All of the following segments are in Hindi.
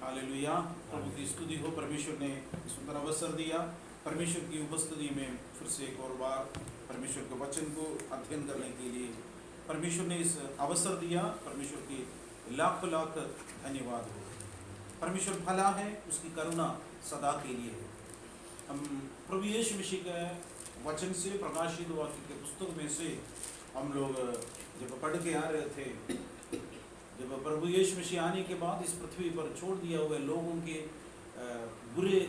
हालेलुया। प्रभु की स्तुति हो। परमेश्वर ने सुंदर अवसर दिया परमेश्वर की उपस्थिति में फिर से एक और बार परमेश्वर के वचन को अध्ययन करने के लिए परमेश्वर ने इस अवसर दिया। परमेश्वर की लाख लाख धन्यवाद हो। परमेश्वर भला है, उसकी करुणा सदा के लिए है। हम प्रभु यीशु मसीह के वचन से प्रकाशित वाक्य के पुस्तक में से हम लोग जब पढ़ के आ रहे थे, जब प्रभु यीशु मसीह आने के बाद इस पृथ्वी पर छोड़ दिया हुए लोगों के बुरे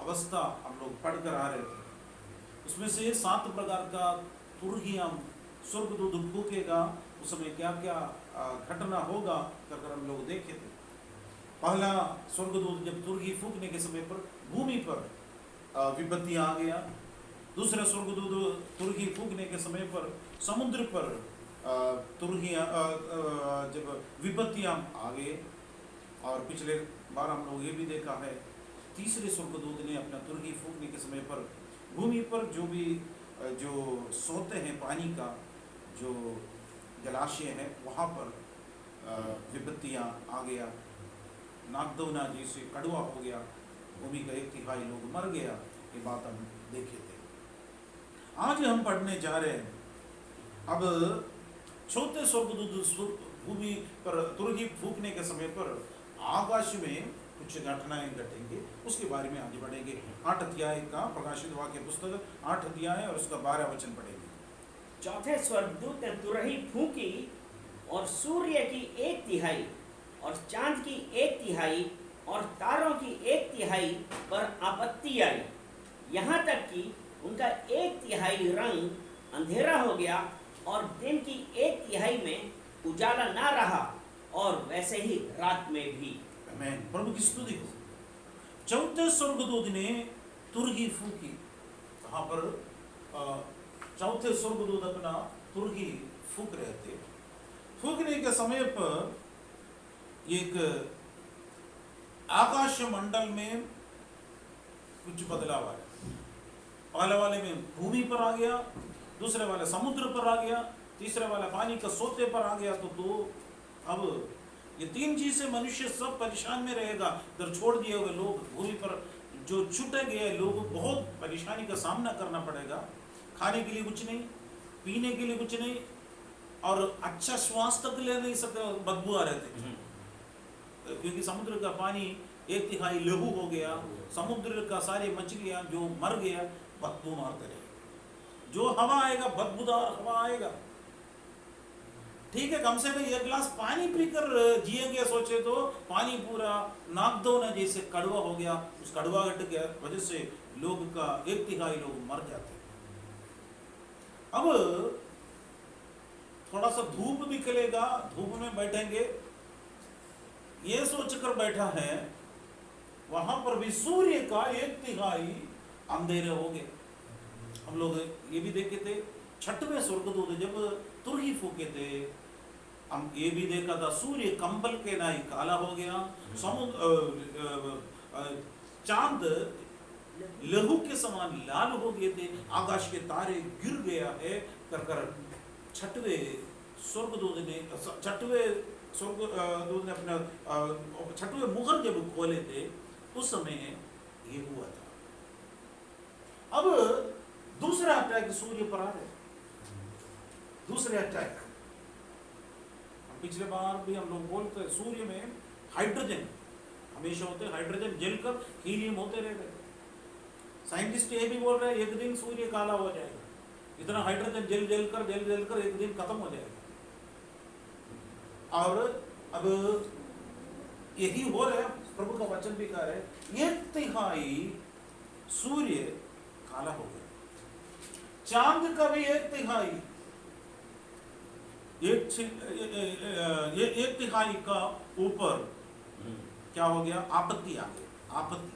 अवस्था हम लोग पढ़ कर आ रहे थे। उसमें से 7 प्रकार का तुरहियां स्वर्गदूत फूकेगा, उस समय क्या क्या घटना होगा कर हम लोग देखे थे। पहला स्वर्गदूत जब तुरही फूकने के समय पर भूमि पर विपत्ति आ गया। दूसरा स्वर्गदूत तुरही फूकने के समय पर समुद्र पर तुरहियां जब विपत्तियां आ गए। और पिछले बार हम लोग ये भी देखा है, तीसरे स्वर्गदूत ने अपना तुरही फूकने के समय पर भूमि पर जो सोते हैं, पानी का जो जलाशय है वहाँ पर विपत्तियां आ गया। नागदौना जैसे कड़वा हो गया, भूमि का 1/3 लोग मर गया। ये बात हम देखे थे। आज हम पढ़ने जा रहे हैं अब चौथे स्वर्गदूत भूमि पर तुरही फूकने के समय पर आकाश में कुछ घटनाएं घटेंगे, उसके बारे में आगे बढ़ेंगे। 8 अध्याय का प्रकाशित वाक्य पुस्तक 8 अध्याय और उसका 12 वचन पढ़ेंगे। चौथे स्वर्गदूत ने तुरही फूकी और सूर्य की 1/3 और चांद की 1/3 और तारों की 1/3 पर आपत्ति आई, यहाँ तक कि उनका 1/3 रंग अंधेरा हो गया और दिन की 1/3 में उजाला ना रहा, और वैसे ही रात में भी। आमीन। प्रभु की स्तुति हो। चौथे स्वर्गदूत ने तुरही फूकी। कहाँ पर? चौथे स्वर्गदूत अपना तुरही फूक रहे थे। फूकने के समय पर एक आकाश मंडल में कुछ बदलाव आया। पहले वाले में भूमि पर आ गया, दूसरे वाले समुद्र पर आ गया, तीसरे वाला पानी का सोते पर आ गया। तो अब ये 3 चीज से मनुष्य सब परेशान में रहेगा। इधर छोड़ दिए हुए लोग, भूमि पर जो छूटे गए लोग, बहुत परेशानी का सामना करना पड़ेगा। खाने के लिए कुछ नहीं, पीने के लिए कुछ नहीं, और अच्छा श्वास तक ले नहीं सकते, बदबू आ रहे थे। क्योंकि समुद्र का पानी 1/3 लहू हो गया। समुद्र का सारी मछलियां जो मर गया बदबू मारते रहे। जो हवा आएगा बदबूदार हवा आएगा। ठीक है, कम से कम 1 गिलास पानी पीकर जिएंगे सोचे तो पानी पूरा नागदौना जैसे कड़वा हो गया। उस कड़वाहट के वजह से लोग का 1/3 लोग मर जाते। अब थोड़ा सा धूप निकलेगा, धूप में बैठेंगे, ये सोचकर बैठा है। वहां पर भी सूर्य का 1/3 अंधेरे हो गए। हम लोग ये भी देखे थे, 6वें स्वर्गदूत जब तुरही फूके थे, हम ये भी देखा था, सूर्य कंबल के नाई काला हो गया, चांद लहू के समान लाल हो गए थे, आकाश के तारे गिर गया है कर 6वें स्वर्गदूत ने अपना 6वें मुहर जब खोले थे, उस समय ये हुआ था। अब दूसरा अटैक सूर्य पर आ रहे, दूसरे अटैक। पिछले बार भी हम लोग बोलते हैं, सूर्य में हाइड्रोजन हमेशा होते, हाइड्रोजन जलकर हीलियम होते रहते। साइंटिस्ट ये भी बोल रहे हैं एक दिन सूर्य काला हो जाएगा, इतना हाइड्रोजन जल कर एक दिन खत्म हो जाएगा। और अब यही हो रहा है, प्रभु का वचन भी कह रहे हैं 1/3 सूर्य काला हो गया, चांद का भी 1/3, 1/3 का ऊपर क्या हो गया? आपत्ति आ गई। आपत्ति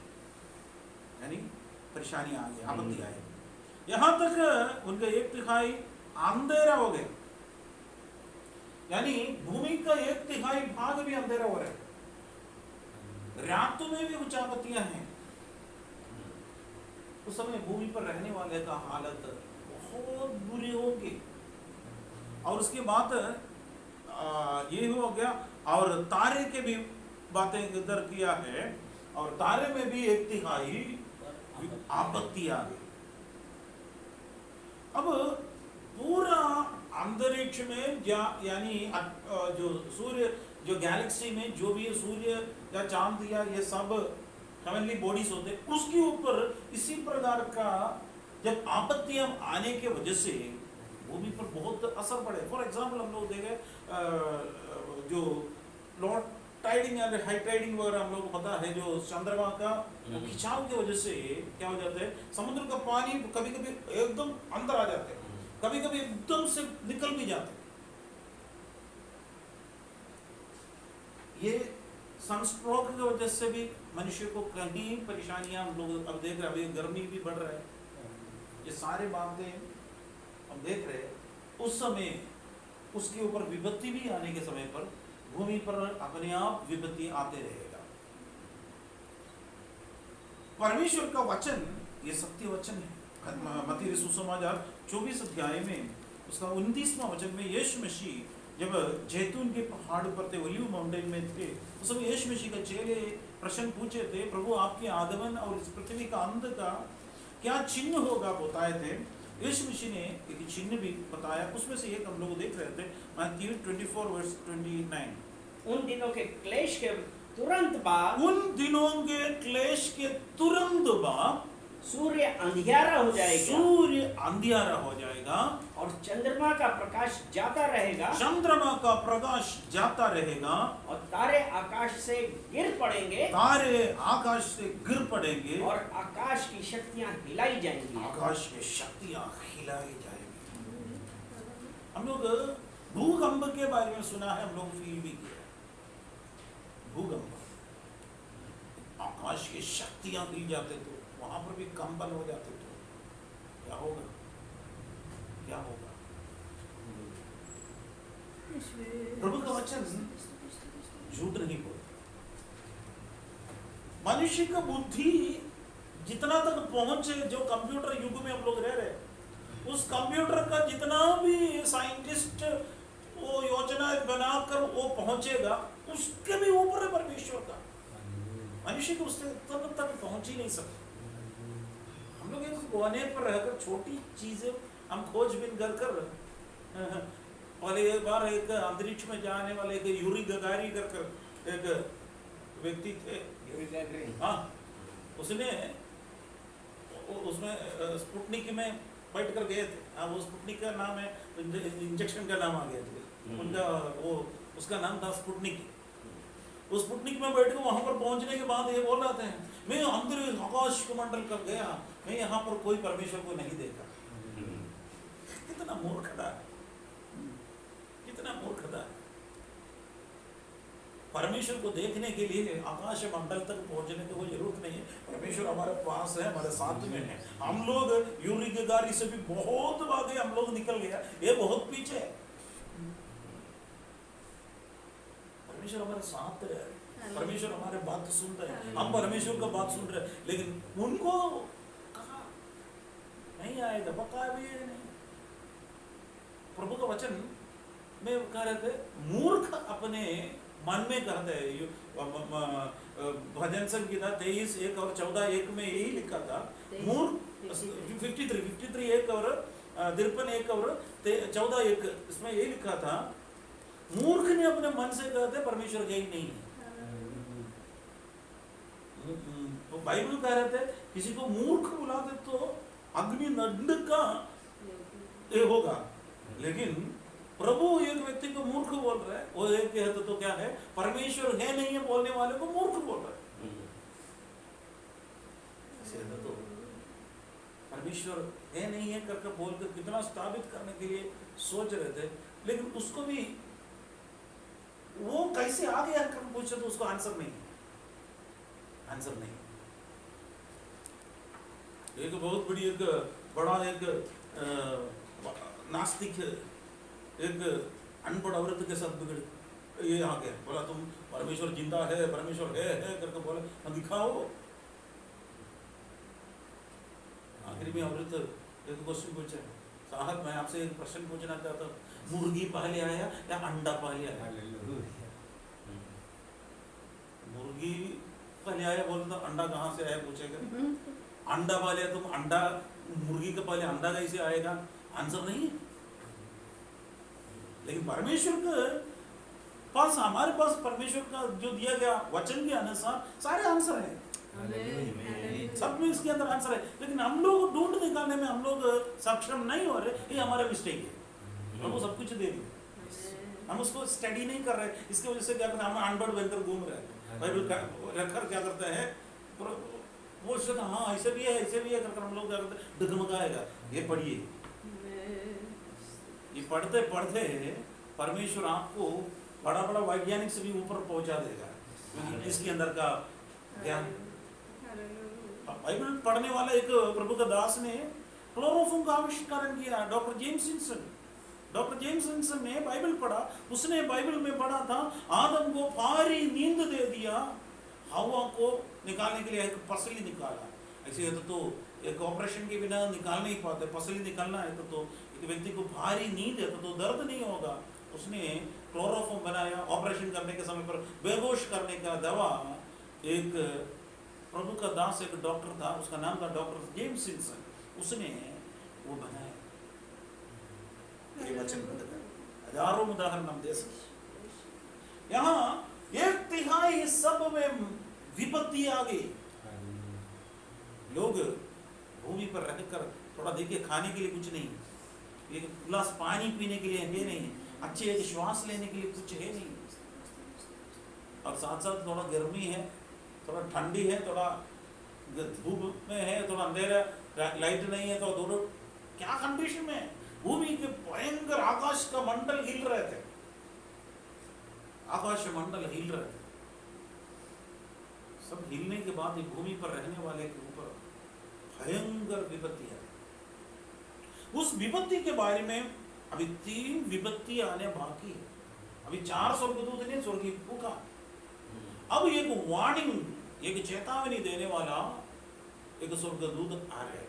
यानी परेशानी आ गई, आपत्ति आई। यहां तक उनका 1/3 अंधेरा हो गया, यानी भूमि का 1/3 भाग भी अंधेरा हो रहा है। रात में भी कुछ आपत्तियां हैं। उस समय भूमि पर रहने वाले का हालत बहुत बुरी होगी। और उसके बाद ये हो गया, और तारे के भी बातें इधर किया है, और तारे में भी 1/3 आपत्ति आ गई। अब पूरा अंतरिक्ष में यानी जो सूर्य, जो गैलेक्सी में जो भी सूर्य या चांद या ये सब हेवनली बॉडीज होते, उसके ऊपर इसी प्रकार का जब आपत्तियां आने के वजह से भूमि पर बहुत असर पड़े। फॉर एग्जाम्पल हम लोग देखें जो लॉ टाइडिंग या हाई टाइडिंग वगैरह हम लोग को पता है, जो चंद्रमा का खिंचाव की वजह से क्या हो जाता है, समुद्र का पानी कभी कभी एकदम अंदर आ जाते हैं, कभी कभी एकदम से निकल भी जाते हैं। ये सनस्ट्रोक की वजह से भी मनुष्य को कहीं परेशानियां हम लोग अब देख रहे हैं। अभी गर्मी भी बढ़ रहा है, ये सारे बातें हम देख रहे हैं। उस समय उसके ऊपर विपत्ति भी आने के समय पर भूमि पर अपने आप विपत्ति आते रहेगा। परमेश्वर का वचन ये सत्य वचन है। मत्ती सुसमाचार 24 अध्याय में उसका 29वां वचन में यीशु मसीह जब जैतून के पहाड़ पर थे, ओलिव माउंटेन में थे, उस समय यीशु मसीह का चेले प्रश्न पूछे थे, प्रभु आपके आगमन और इस पृथ्वी का अंत का क्या चिन्ह होगा बताए थे। यीशु मसीह ने एक चिन्ह भी बताया, उसमें से एक हम लोग देख रहे थे, मत्ती 24:29। उन दिनों के क्लेश के तुरंत बाद, उन दिनों के क्लेश के तुरंत बाद सूर्य अंधियारा हो जाएगा, सूर्य अंधियारा हो जाएगा, और चंद्रमा का प्रकाश जाता रहेगा, चंद्रमा का प्रकाश जाता रहेगा, और तारे आकाश से गिर पड़ेंगे, तारे आकाश से गिर पड़ेंगे, और आकाश की शक्तियां हिलाई जाएंगी, आकाश की शक्तियां हिलाई जाएंगी। हम लोग भूकंप के बारे में सुना है, हम लोग फील भी किया। भूकंप, आकाश की शक्तियां हिल जाते तो वहां पर भी कंपन हो जाते तो क्या होगा, क्या होगा। प्रभु का वचन झूठ नहीं बोलता। मनुष्य का बुद्धि जितना तक पहुंचे, जो कंप्यूटर युग में हम लोग रह रहे, उस कंप्यूटर का जितना भी साइंटिस्ट वो योजना बनाकर वो पहुंचेगा, उसके भी ऊपर है परमेश्वर का। मनुष्य को उससे तक पहुंच ही नहीं सकता। हम लोग एक कोने पर रहकर छोटी चीजें हम खोजबीन कर और एक बार एक अंतरिक्ष में जाने वाले एक यूरी गगारी कर एक व्यक्ति थे, हाँ, उसने उसमें स्पुतनिक में बैठ कर गए थे। हाँ, वो स्पुतनिक का नाम है, इंजेक्शन का नाम आ गया था उनका, वो उसका नाम था स्पुतनिक। उस स्पुतनिक में बैठ कर वहां पर पहुंचने के बाद ये बोल रहे थे, मैं अंदर आकाश कमंडल कर गया, मैं यहाँ पर कोई परमेश्वर को नहीं देखा। कितना मूर्खता है, कितना मूर्खता है। परमेश्वर को देखने के लिए आकाश मंडल तक पहुंचने की कोई जरूरत नहीं है। परमेश्वर हमारे पास है, हमारे साथ में है। हम लोग यूरी गगारी से भी बहुत आगे हम लोग निकल गया, ये बहुत पीछे है। परमेश्वर हमारे साथ रह रहे, परमेश्वर हमारे बात सुन रहे हैं, हम परमेश्वर का बात सुन रहे हैं, लेकिन उनको कहा नहीं आएगा, पक्का भी नहीं। प्रभु का वचन में कह रहे थे, मूर्ख अपने मन में कहते हैं। भजन संगीता 23:1 और 14:1 में यही लिखा था। मूर्ख 53:1 और 53:1 और 14:1 इसमें यही लिखा था, मूर्ख ने अपने मन से कहते परमेश्वर यही नहीं है। तो बाइबल कह रहे थे, किसी को मूर्ख बुलाते तो अग्नि नंद का ये होगा, लेकिन प्रभु एक व्यक्ति को मूर्ख बोल रहा है, वो एक कहते तो क्या है, परमेश्वर है नहीं है बोलने वाले को मूर्ख बोल रहा है। तो परमेश्वर है नहीं है करके बोलकर कितना स्थापित करने के लिए सोच रहे थे, लेकिन उसको भी वो कैसे आ गया कर पूछे तो उसको आंसर नहीं, आंसर नहीं। एक बहुत बड़ी एक बड़ा एक नास्तिक, एक अनपढ़ औरत के साथ बिगड़ ये आ गया, बोला तुम परमेश्वर जिंदा है, परमेश्वर है करके बोला, दिखाओ। आखिर में औरत एक क्वेश्चन पूछा, साहब मैं आपसे एक प्रश्न पूछना चाहता हूँ, मुर्गी पहले आया या अंडा पहले आया? ले आया बोलता तो अंडा कहाँ से आया पूछेगा। अंडा वाले तुम अंडा मुर्गी के पहले अंडा कैसे आएगा, आंसर नहीं है। लेकिन परमेश्वर के पास, हमारे पास परमेश्वर का जो दिया गया वचन के अनुसार सारे आंसर है, सब में इसके अंदर आंसर है। लेकिन हम लोग ढूंढ निकालने में हम लोग सक्षम नहीं हो रहे, ये हमारा मिस्टेक है। प्रभु सब कुछ दे दिया, हम उसको स्टडी नहीं कर रहे। इसकी वजह से क्या करते हैं, हम अनपढ़ बनकर घूम रहे हैं। बाइबल रखकर क्या करते हैं, वो सोचते हाँ ऐसे भी है ऐसे भी है करके हम लोग क्या करते हैं, डगमगाएगा। ये पढ़िए, ये पढ़ते पढ़ते परमेश्वर आपको बड़ा बड़ा वैज्ञानिक से भी ऊपर पहुंचा देगा इसके अंदर का ज्ञान। बाइबल पढ़ने वाला एक प्रभु का दास ने क्लोरोफॉर्म का आविष्करण किया, doctor James Simpson. Doctor James Simpson ने बाइबल पढ़ा, उसने बाइबल में पढ़ा था आदम को भारी नींद दे दिया, हवा को निकालने के लिए एक पसली निकाला। ऐसे है तो एक ऑपरेशन के बिना निकाल नहीं पाते, पसली निकालना है तो एक व्यक्ति को भारी नींद है तो दर्द नहीं होगा, उसने क्लोरोफॉर्म बनाया। ऑपरेशन करने के समय पर बेहोश करने का दवा एक प्रभु का दास एक डॉक्टर था, उसका नाम था डॉक्टर जेम्स सिम्पसन, उसने वो बनाया। ये वचन हजारों उदाहरण हम दे सकते। यहाँ 1/3 सब में विपत्ति आ गई। लोग भूमि पर रहकर थोड़ा देखिए, खाने के लिए कुछ नहीं, एक गिलास पानी पीने के लिए है नहीं, अच्छे एक श्वास लेने के लिए कुछ है नहीं, और साथ साथ थोड़ा गर्मी है, थोड़ा ठंडी है, थोड़ा धूप में है, थोड़ा अंधेरा, लाइट नहीं है, तो दोनों क्या कंडीशन में भूमि के भयंकर आकाश का मंडल हिल रहे थे, आकाश मंडल हिल रहे थे। सब हिलने के बाद एक भूमि पर रहने वाले के ऊपर भयंकर विपत्ति है। उस विपत्ति के बारे में अभी 3 विपत्ति आने बाकी है। अभी 4 स्वर्गदूत ने स्वर्ग फूका, अब एक वार्निंग, एक चेतावनी देने वाला एक स्वर्गदूत आ रहे थे।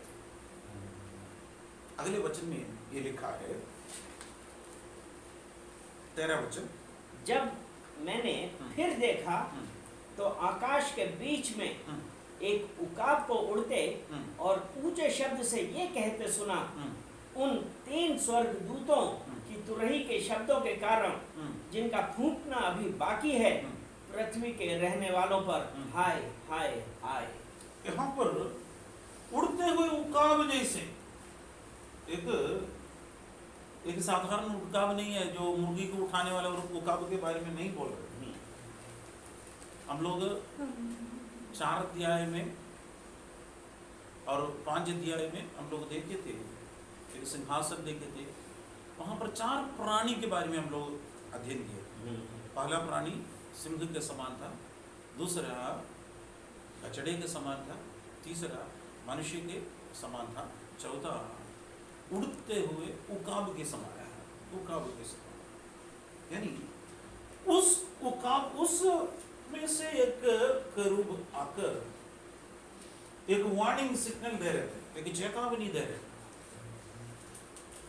अगले वचन में ये लिखा है, 13 वचन, जब मैंने फिर देखा तो आकाश के बीच में एक उकाब को उड़ते और ऊंचे शब्द से ये कहते सुना, उन 3 स्वर्गदूतों की तुरही के शब्दों के कारण जिनका फूंकना अभी बाकी है, पृथ्वी के रहने वालों पर हाय हाय हाय। यहाँ पर उड़ते हुए उकाब जैसे, एक साधारण उकाब नहीं है जो मुर्गी को उठाने वाले उकाब के बारे में नहीं बोल रहे। हम लोग 4 अध्याय में और 5 अध्याय में हम लोग देखे थे, एक सिंहासन देखे थे, वहां पर 4 प्राणी के बारे में हम लोग अध्ययन किए। पहला प्राणी सिंह के समान था, दूसरा बछड़े के समान था, तीसरा मनुष्य के समान था, चौथा उड़ते हुए उकाब के समान है, उकाब के समान। यानी उस उकाब, उस में से एक करूब आकर एक वार्निंग सिग्नल दे रहे थे, एक चेतावनी दे रहे थे।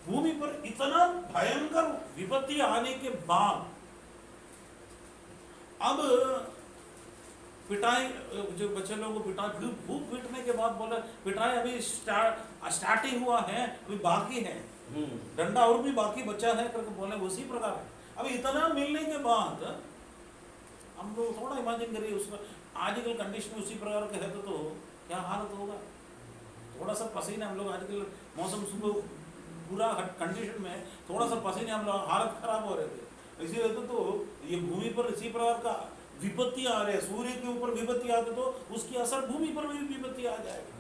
भूमि पर इतना भयंकर विपत्ति आने के बाद अब पिटाई, जो बच्चे लोगों को पिटाई, भूख पीटने के बाद बोले पिटाई अभी स्टार्टिंग हुआ है, अभी बाकी है, डंडा और भी बाकी बचा है करके बोले, उसी प्रकार है। अभी इतना मिलने के बाद हम लोग थोड़ा इमेजिन करिए उसका आजकल कंडीशन उसी प्रकार के है तो क्या हालत होगा। थोड़ा सा पसीना, हम लोग आजकल मौसम सुबह पूरा कंडीशन में थोड़ा सा पसीने हम लोग हालत खराब हो रहे थे। इसी वजह तो ये भूमि पर इसी प्रकार का विपत्ति आ रहे हैं। सूर्य के ऊपर विपत्ति आते तो उसकी असर भूमि पर भी विपत्ति आ जाएगी,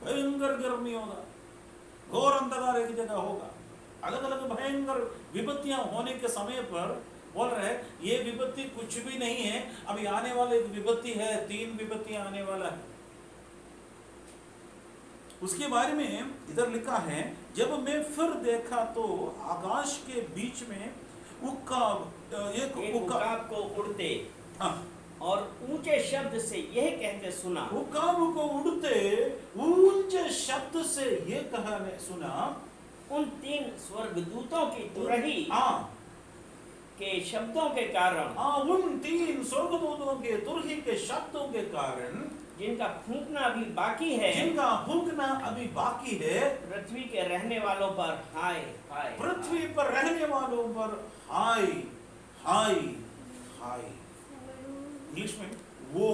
भयंकर गर्मी होगा, घोर अंधकार एक जगह होगा। अलग अलग भयंकर विपत्तियां होने के समय पर बोल रहे हैं ये विपत्ति कुछ भी नहीं है, अभी आने वाला एक विपत्ति है, 3 विपत्तियां आने वाला है। उसके बारे में इधर लिखा है, जब मैं फिर देखा तो आकाश के बीच में उकाब, एक उकाब को उड़ते, हाँ, और ऊंचे शब्द से यह कहते सुना, उकाब को उड़ते ऊंचे शब्द से ये कहने सुना, उन 3 स्वर्गदूतों की तुरही, हाँ, के शब्दों के कारण, उन 3 स्वर्गदूतों के तुरही के शब्दों के कारण, जिनका फूंकना अभी बाकी है, जिनका फूंकना अभी बाकी है, पृथ्वी के रहने वालों पर हाय हाय, पृथ्वी पर रहने वालों पर हाय हाय हाय। इंग्लिश में वो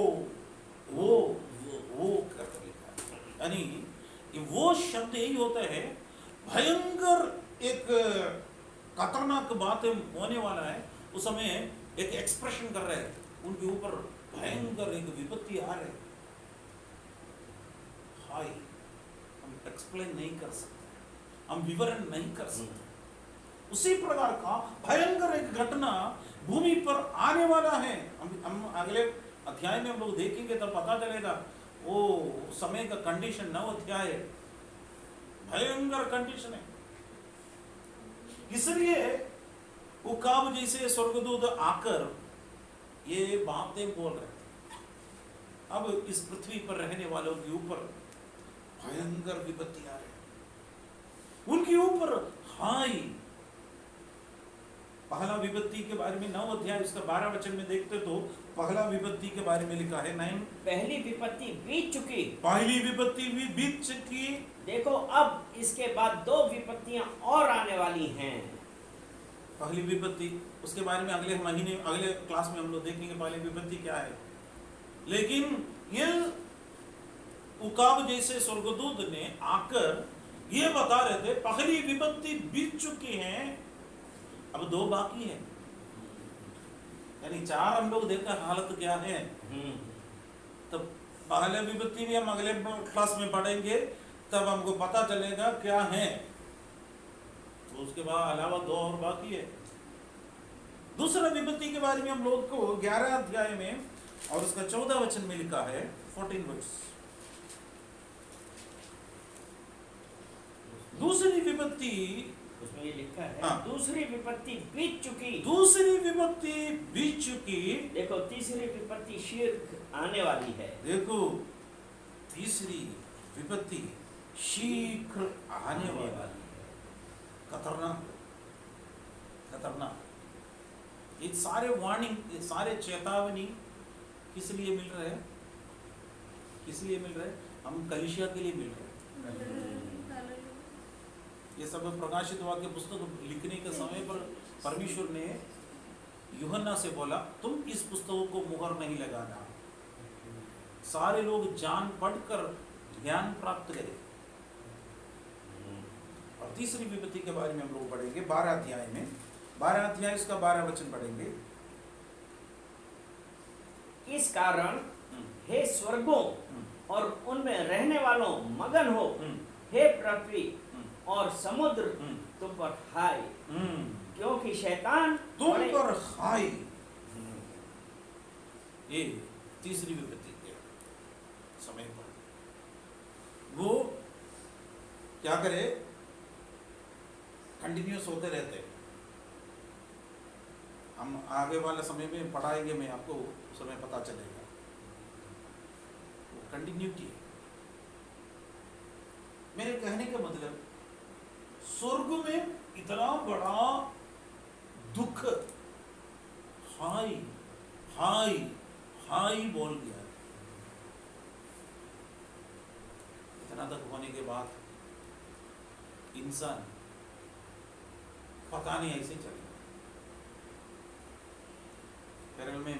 करके लिखा है, यानी वो शब्द यही होता है, भयंकर एक खतरनाक बात होने वाला है, उस समय एक एक्सप्रेशन कर रहे हैं, उनके ऊपर भयंकर एक विपत्ति आ रही है। हाय, हम एक्सप्लेन नहीं कर सकते, हम विवरण नहीं कर सकते। उसी प्रकार का भयंकर एक घटना भूमि पर आने वाला है। हम अगले अध्याय में हम लोग देखेंगे तब पता चलेगा वो समय का कंडीशन, 9 अध्याय भयंकर कंडीशन है। इसलिए उकाब जैसे स्वर्गदूत आकर ये बातें बोल रहे थे, अब इस पृथ्वी पर रहने वालों के ऊपर भयंकर विपत्ति आ रही है, उनके ऊपर हाय। पहला विपत्ति के बारे में 9 अध्याय उसका 12 वचन में देखते तो पहला विपत्ति के बारे में लिखा है 9, पहली विपत्ति बीत चुकी, पहली विपत्ति भी बीत चुकी, देखो अब इसके बाद 2 विपत्तियां और आने वाली हैं। पहली विपत्ति, उसके बारे में अगले महीने अगले क्लास में हम लोग देखेंगे पहली विपत्ति क्या है। लेकिन ये उकाब जैसे स्वर्गदूत ने आकर ये बता रहे थे पहली विपत्ति बीत चुकी है, अब 2 बाकी है। यानी 4 हम लोग देखकर हालत क्या है, तब पहले विपत्ति भी हम अगले क्लास में पढ़ेंगे, तब हमको पता चलेगा क्या है। तो उसके बाद अलावा 2 और बाकी है। दूसरा विपत्ति के बारे में हम लोग को 11 अध्याय में और उसका 14 वचन में लिखा है, 14 वर्स। दूसरी विपत्ति उसमें ये लिखा है, हाँ। दूसरी विपत्ति बीत चुकी, दूसरी विपत्ति बीत चुकी, देखो तीसरी विपत्ति शीघ्र आने वाली है। देखो तीसरी विपत्ति शीघ्र आने वाली है। खतरनाक खतरनाक। ये सारे वार्निंग, ये सारे चेतावनी किस लिए मिल रहे हैं? किस लिए मिल रहे हैं? हम कलीसिया के लिए मिल रहे हैं। ये सब प्रकाशित वाक्य पुस्तक लिखने के समय पर परमेश्वर ने यूहन्ना से बोला, तुम इस पुस्तकों को मुहर नहीं लगाना, सारे लोग जान पढ़कर ज्ञान प्राप्त करें। और तीसरी विपत्ति के बारे में हम लोग पढ़ेंगे 12 अध्याय में, 12 अध्याय उसका 12 वचन पढ़ेंगे। इस कारण हे स्वर्गों और उनमें रहने वालों मगन हो, हे पृथ्वी और समुद्र तुम पर हाय, क्योंकि शैतान तुम पर हाय। ये तीसरी विपत्ति के समय पर वो क्या करे, कंटिन्यूस होते रहते। हम आगे वाले समय में पढ़ाएंगे, मैं आपको उस समय पता चलेगा। कंटिन्यूटी मेरे कहने का मतलब, स्वर्ग में इतना बड़ा दुख हाय हाय हाय बोल दिया। इतना दुख होने के बाद इंसान पता नहीं ऐसे चलेगा। केरल में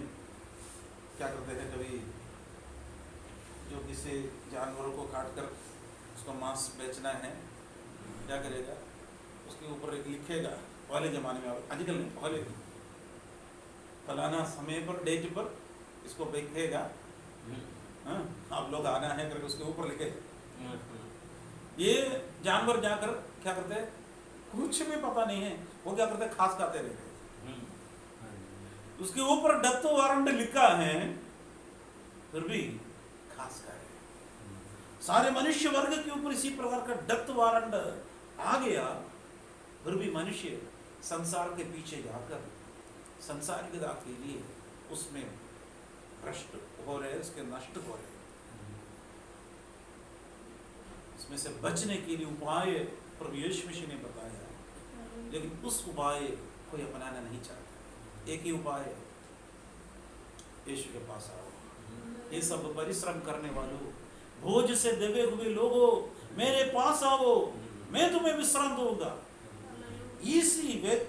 क्या करते हैं, कभी जो किसी जानवरों को काटकर उसका मांस बेचना है, क्या करेगा, उसके ऊपर एक लिखेगा, पहले जमाने में, आजकल नहीं, पहले फलाना समय पर डेट पर इसको लिखेगा, आप लोग आना है करके उसके ऊपर लिखेगा। ये जानवर जाकर क्या करते हैं, कुछ भी पता नहीं है, वो क्या करते हैं, खास खाते रहते। उसके ऊपर डेथ वारंट लिखा है, फिर भी खास कर सारे मनुष्य वर्ग के ऊपर इसी प्रकार का डेथ वारंट आ गया, फिर भी मनुष्य संसार के पीछे जाकर संसारिकता के लिए उसमें भ्रष्ट हो रहे, उसके नष्ट हो रहे। इसमें से बचने के लिए उपाय प्रभु यीशु मसीह ने बताया, लेकिन उस उपाय कोई अपनाना नहीं चाहता। एक ही उपाय है, यीशु के पास आओ। ये सब परिश्रम करने वालों, बोझ से दबे हुए लोगों, मेरे पास आओ, मैं तुम्हें विश्राम दूंगा। इसी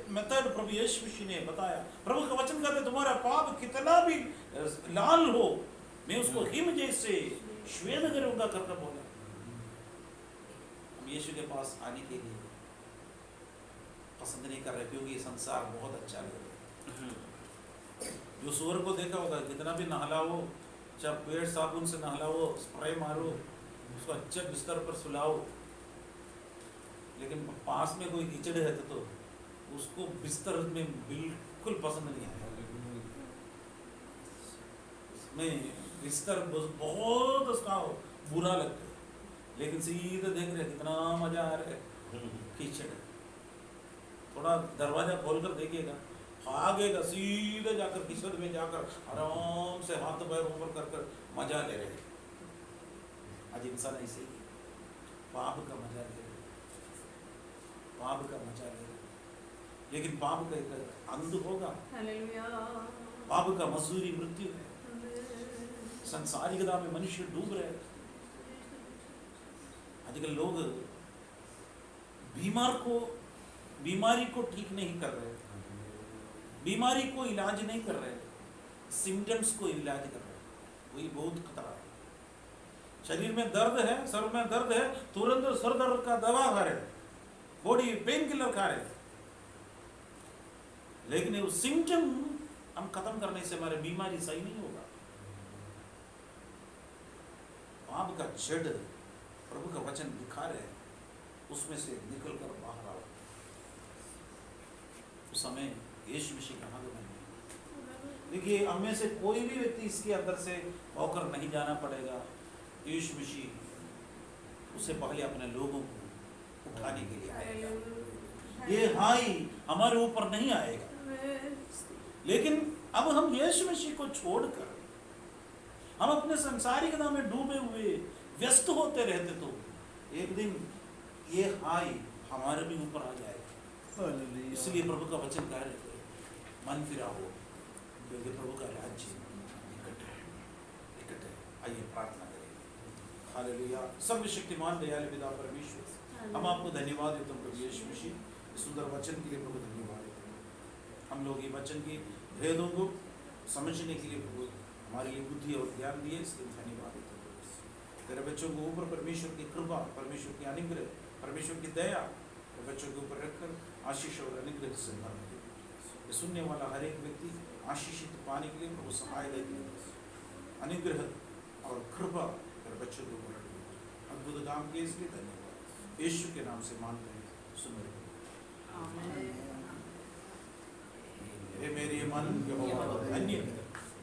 मेथड प्रभु यीशु मसीह ने बताया। प्रभु का वचन कहते तुम्हारा पाप कितना भी लाल हो, मैं उसको हिम जैसे श्वेत करूंगा करके बोला। हम यीशु के पास आने के लिए पसंद नहीं कर रहे, क्योंकि संसार बहुत अच्छा लग रहा है। जो सूअर को देखा होगा, कितना भी नहलाओ, जब पेड़ साबुन से नहलाओ, स्प्रे मारो, उसको अच्छे बिस्तर पर सुलाओ, लेकिन पास में कोई कीचड़ है तो उसको बिस्तर में बिल्कुल पसंद नहीं आया। उसमें बिस्तर बहुत उसका बुरा लगता है, लेकिन सीधे देख रहे कितना मजा आ रहा है। कीचड़ थोड़ा दरवाजा खोलकर देखिएगा, भागेगा सीधे जाकर कीचड़ में जाकर आराम से हाथ पैर ऊपर कर कर मजा ले रहे। आज इंसान ऐसे ही पाप का मजा ले रहे, पाप का मजा ले रहे, लेकिन पाप का एक अंत होगा। पाप का मजदूरी मृत्यु है। संसारिकता में मनुष्य डूब रहे। आजकल लोग बीमारी को ठीक नहीं कर रहे, बीमारी को इलाज नहीं कर रहे, सिम्टम्स को इलाज कर रहे। वही बहुत खतरा है। शरीर में दर्द है, सर में दर्द है, तुरंत सर दर्द का दवा खा रहे, बॉडी पेन किलर खा रहे, लेकिन वो सिम्टम हम खत्म करने से हमारी बीमारी सही नहीं होगा। पाप का जड़ प्रभु का वचन दिखा रहे, उसमें से निकल कर बाहर आओ। उस समय यीशु मसीह का आगमन है। देखिए, हम में से कोई भी व्यक्ति इसके अंदर से होकर नहीं जाना पड़ेगा। यीशु मसीह उससे पहले अपने लोगों को उठाने के लिए आएगा। ये हाई हमारे ऊपर नहीं आएगा, लेकिन अब हम यीशु मसीह को छोड़कर हम अपने संसारिकता में डूबे हुए व्यस्त होते रहते, तो एक दिन ये हाई हमारे भी ऊपर आ जाएगा। इसलिए प्रभु का वचन कह रहे थे, मन फिराओ, क्योंकि प्रभु का राज्य निकट है। आइए प्रार्थना करें। हालेलुया। सर्वशक्तिमान दयालु पिता परमेश्वर, हम आपको धन्यवाद देते हैं प्रभु यीशु मसीह, सुंदर वचन के लिए प्रभु धन्यवाद देते हैं। हम लोग ये वचन के भेदों को समझने के लिए प्रभु हमारे लिए बुद्धि और ज्ञान दिए, इसके लिए धन्यवाद देते हैं। तेरे बच्चों को ऊपर परमेश्वर की कृपा, परमेश्वर की अनुग्रह, परमेश्वर की दया बच्चों के ऊपर रखकर आशीष और अनुग्रह से भर दे। सुनने वाला हर एक व्यक्ति आशीषित पाने के लिए प्रभु सहायता कीजिए, अनुग्रह और कृपा तेरे बच्चों के ऊपर रखिए। अद्भुत काम किए इसलिए धन्यवाद, यीशु के नाम से मांगते हैं, सुन मेरे मन यहोवा धन्य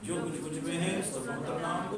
जो कुछ में है, सब नाम